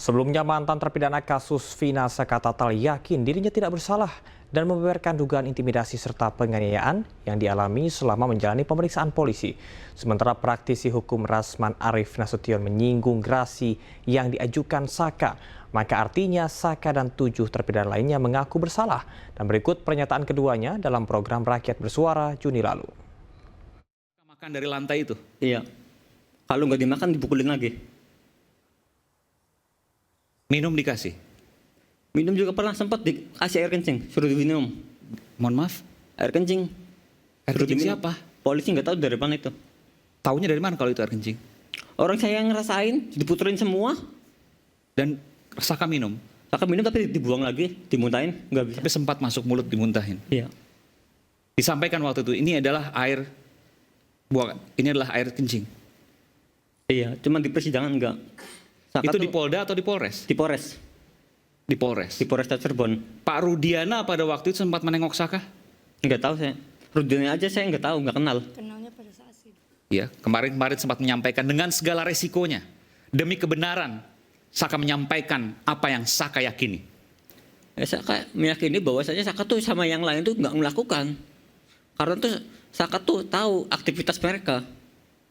Sebelumnya mantan terpidana kasus Vina Sakatatal yakin dirinya tidak bersalah dan membeberkan dugaan intimidasi serta penganiayaan yang dialami selama menjalani pemeriksaan polisi. Sementara praktisi hukum Rasman Arif Nasution menyinggung gerasi yang diajukan Saka. Maka artinya Saka dan 7 terpidana lainnya mengaku bersalah. Dan berikut pernyataan keduanya dalam program Rakyat Bersuara Juni lalu. Makan dari lantai itu? Iya. Kalau nggak dimakan dipukulin lagi. Minum dikasih? Minum juga pernah sempat dikasih air kencing, suruh diminum. Mohon maaf? Air kencing. Air kencing siapa? Polisi nggak tahu dari mana itu. Taunya dari mana kalau itu air kencing? Orang saya yang ngerasain, diputerin semua. Dan Saka minum? Saka minum tapi dibuang lagi, dimuntahin, nggak bisa. Tapi sempat masuk mulut dimuntahin? Iya. Disampaikan waktu itu, ini adalah air buangan, ini adalah air kencing? Iya, cuma di persidangan enggak. Saka itu di Polda atau di Polres? Di Polres. Di Polres? Di Polres Cirebon. Pak Rudiana pada waktu itu sempat menengok Saka? Nggak tahu saya. Rudiana aja saya nggak tahu, nggak kenal. Kenalnya pada saat sidang. Ya, kemarin sempat menyampaikan dengan segala resikonya. Demi kebenaran, Saka menyampaikan apa yang Saka yakini. Saka meyakini bahwa saja Saka tuh sama yang lain tuh nggak melakukan. Karena tuh Saka tuh tahu aktivitas mereka.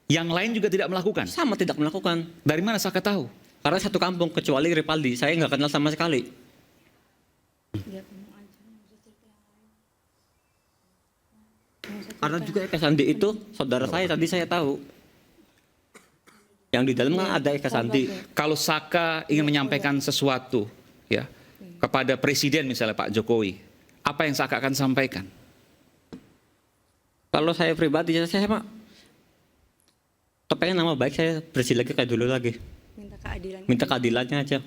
Yang lain juga tidak melakukan? Sama tidak melakukan. Dari mana Saka tahu? Karena satu kampung, kecuali Ripaldi, saya nggak kenal sama sekali. Karena juga Eka Sandi itu saudara saya, tadi saya tahu. Yang di dalam kan ada Eka Sandi. Kalau Saka ingin menyampaikan sesuatu ya kepada Presiden misalnya Pak Jokowi, apa yang Saka akan sampaikan? Kalau saya pribadi, saya kepengen nama baik saya bersih lagi kayak dulu lagi. Minta keadilan. Minta keadilannya aja.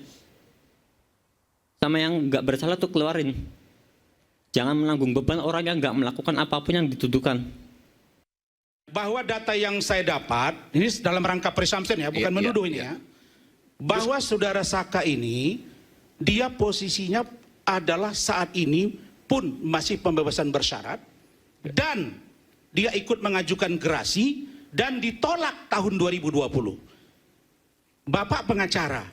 Sama yang nggak bersalah tuh keluarin. Jangan menanggung beban orang yang nggak melakukan apapun yang dituduhkan. Bahwa data yang saya dapat, ini dalam rangka presumption ya, bukan menuduh ini ya. Bahwa saudara Saka ini, dia posisinya adalah saat ini pun masih pembebasan bersyarat. Dan dia ikut mengajukan gerasi dan ditolak tahun 2020. Bapak pengacara,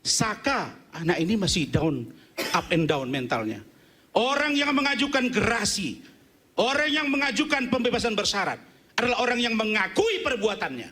Saka anak ini masih down, up and down mentalnya. Orang yang mengajukan gerasi, orang yang mengajukan pembebasan bersyarat adalah orang yang mengakui perbuatannya.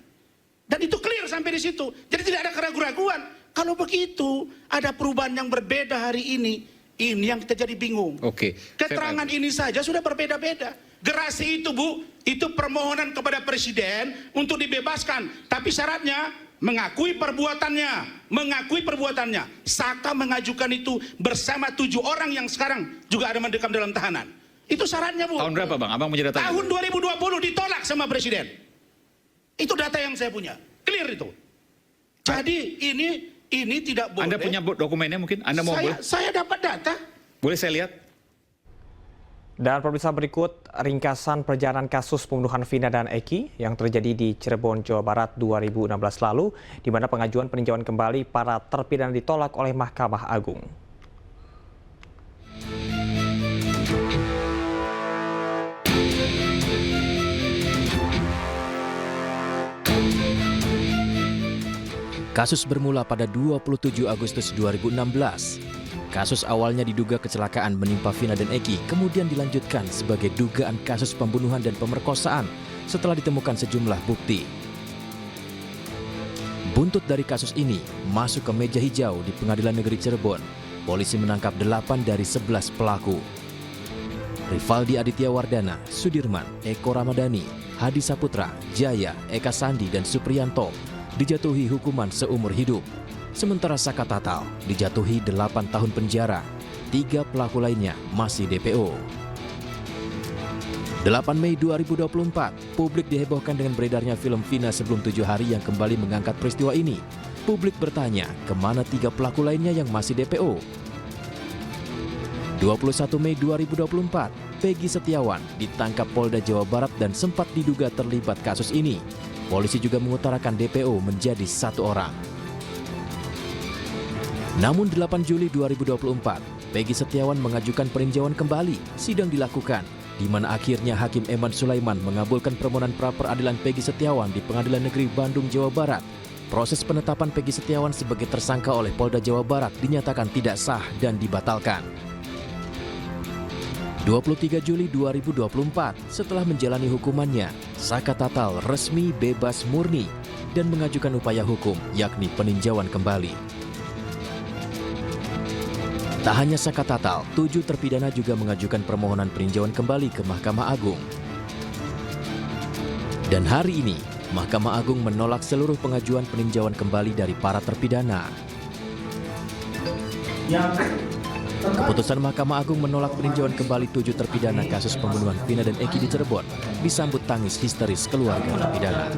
Dan itu clear sampai di situ. Jadi tidak ada keraguan-keraguan. Kalau begitu, ada perubahan yang berbeda hari ini yang kita jadi bingung. Oke. Keterangan ini saja sudah berbeda-beda. Gerasi itu Bu, itu permohonan kepada Presiden untuk dibebaskan. Tapi syaratnya mengakui perbuatannya. Mengakui perbuatannya. Saka mengajukan itu bersama 7 orang yang sekarang juga ada mendekam dalam tahanan. Itu syaratnya Bu. Tahun berapa Bang? Abang punya datanya? Tahun 2020 ditolak sama Presiden. Itu data yang saya punya. Clear itu. Jadi ini tidak boleh. Anda punya dokumennya mungkin? Anda mau boleh? Saya dapat data. Boleh saya lihat? Dan pemirsa berikut ringkasan perjalanan kasus pembunuhan Vina dan Eki yang terjadi di Cirebon, Jawa Barat 2016 lalu, di mana pengajuan peninjauan kembali para terpidana ditolak oleh Mahkamah Agung. Kasus bermula pada 27 Agustus 2016. Kasus awalnya diduga kecelakaan menimpa Vina dan Eki, kemudian dilanjutkan sebagai dugaan kasus pembunuhan dan pemerkosaan setelah ditemukan sejumlah bukti. Buntut dari kasus ini masuk ke meja hijau di Pengadilan Negeri Cirebon. Polisi menangkap 8 dari 11 pelaku. Rivaldi Aditya Wardana, Sudirman, Eko Ramadhani, Hadi Saputra, Jaya, Eka Sandi, dan Supriyanto dijatuhi hukuman seumur hidup. Sementara Sakatatal dijatuhi 8 tahun penjara. 3 pelaku lainnya masih DPO. 8 Mei 2024, publik dihebohkan dengan beredarnya film Vina sebelum 7 hari yang kembali mengangkat peristiwa ini. Publik bertanya, kemana 3 pelaku lainnya yang masih DPO? 21 Mei 2024, Peggy Setiawan ditangkap Polda Jawa Barat dan sempat diduga terlibat kasus ini. Polisi juga mengutarakan DPO menjadi 1 orang. Namun 8 Juli 2024, Peggy Setiawan mengajukan peninjauan kembali. Sidang dilakukan, di mana akhirnya Hakim Eman Sulaiman mengabulkan permohonan pra-peradilan Peggy Setiawan di Pengadilan Negeri Bandung, Jawa Barat. proses penetapan Peggy Setiawan sebagai tersangka oleh Polda Jawa Barat dinyatakan tidak sah dan dibatalkan. 23 Juli 2024, setelah menjalani hukumannya, Saka Tatal resmi bebas murni dan mengajukan upaya hukum, yakni peninjauan kembali. Tak hanya Saka Tatal, 7 terpidana juga mengajukan permohonan peninjauan kembali ke Mahkamah Agung. Dan hari ini, Mahkamah Agung menolak seluruh pengajuan peninjauan kembali dari para terpidana. Keputusan Mahkamah Agung menolak peninjauan kembali 7 terpidana kasus pembunuhan Vina dan Eki di Cirebon disambut tangis histeris keluarga terpidana.